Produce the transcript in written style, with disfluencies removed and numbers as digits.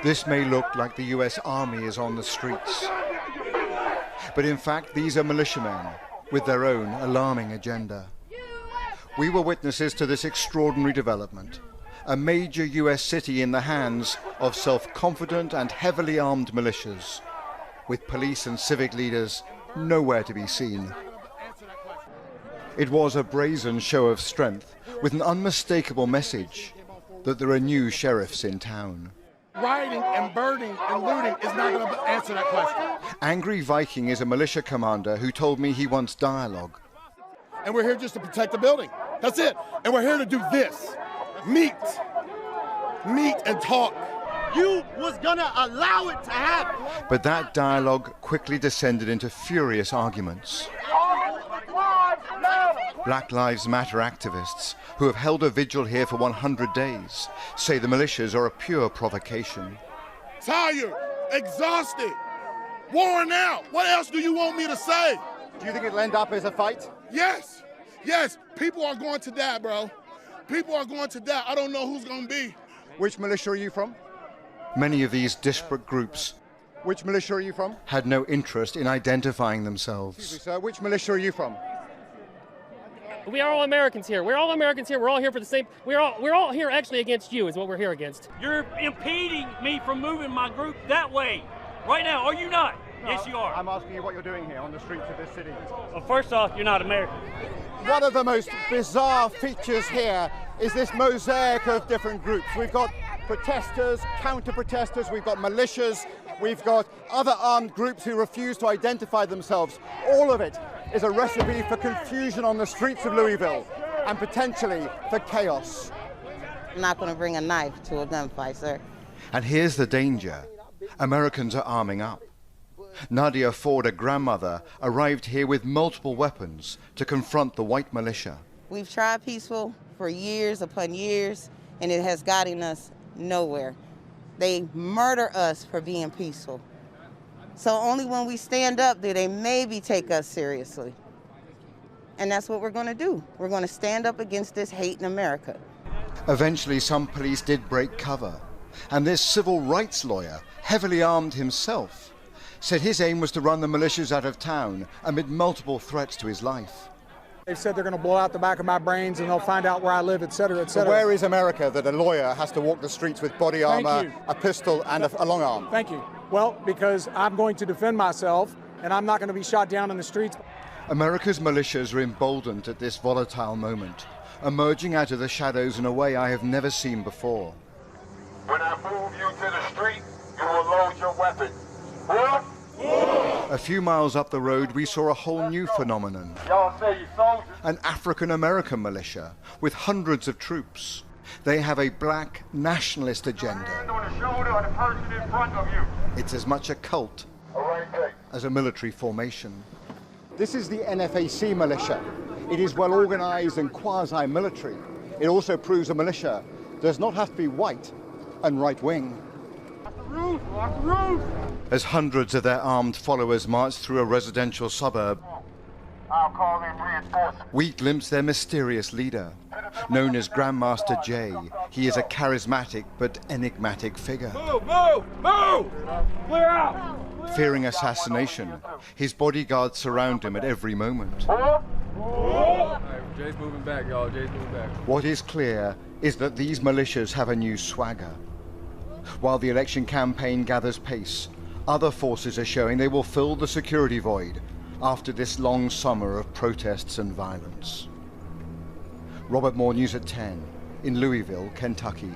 This may look like the US Army is on the streets, but in fact these are militiamen with their own alarming agenda. We were witnesses to this extraordinary development, a major US city in the hands of self-confident and heavily armed militias, with police and civic leaders nowhere to be seen. It was a brazen show of strength with an unmistakable message that there are new sheriffs in town. Rioting and burning and looting is not going to answer that question. Angry Viking is a militia commander who told me he wants dialogue. And we're here just to protect the building. That's it. And we're here to do this. Meet and talk. You was gonna allow it to happen. But that dialogue quickly descended into furious arguments. Black Lives Matter activists, who have held a vigil here for 100 days, say the militias are a pure provocation. Tired, exhausted, worn out. What else do you want me to say? Do you think it'll end up as a fight? Yes, yes. People are going to die, bro. People are going to die. I don't know who's going to be. Which militia are you from? Many of these disparate groups Which militia are you from? had no interest in identifying Excuse themselves. me, sir. Which militia are you from? We are all Americans here. We're all Americans here. We're all here for the same. We're all here actually against you. Is what we're here against. You're impeding me from moving my group that way right now. Are you not? No, yes, you are. I'm asking you what you're doing here on the streets of this city. Well, first off, you're not American. One of the most bizarre features here is this mosaic of different groups. We've got protesters, counter-protesters, we've got militias, we've got other armed groups who refuse to identify themselves. All of it is a recipe for confusion on the streets of Louisville and potentially for chaos. I'm not going to bring a knife to a gunfight, sir. And here's the danger. Americans are arming up. Nadia Ford, a grandmother, arrived here with multiple weapons to confront the white militia. We've tried peaceful for years upon years, and it has gotten us nowhere. They murder us for being peaceful. So only when we stand up do they maybe take us seriously. And that's what we're going to do. We're going to stand up against this hate in America. Eventually, some police did break cover, and this civil rights lawyer, heavily armed himself, said his aim was to run the militias out of town amid multiple threats to his life. They've said they're going to blow out the back of my brains and they'll find out where I live, et cetera, et So cetera. where is America that a lawyer has to walk the streets with body armor, a pistol and a long arm? Thank you. Well, because I'm going to defend myself and I'm not going to be shot down in the streets. America's militias are emboldened at this volatile moment, emerging out of the shadows in a way I have never seen before. When I move you to the street, you will load your weapon. A few miles up the road, we saw a whole new phenomenon. Y'all say you soldiers. An African-American militia with hundreds of troops. They have a black nationalist Hand agenda. on the shoulder of the person in front of you. It's as much a cult All right, take. as a military formation. This is the NFAC militia. It is well organized and quasi-military. It also proves a militia does not have to be white and right-wing. Lock the roof. As hundreds of their armed followers marched through a residential suburb, I'll call in reinforcements. we glimpsed their mysterious leader. Known as Grandmaster Jay, he is a charismatic but enigmatic figure. Move! Clear out! Fearing assassination, his bodyguards surround him at every moment. Jay's moving back, y'all. Jay's moving back. What is clear is that these militias have a new swagger. While the election campaign gathers pace, other forces are showing they will fill the security void after this long summer of protests and violence. Robert Moore, News at 10, in Louisville, Kentucky.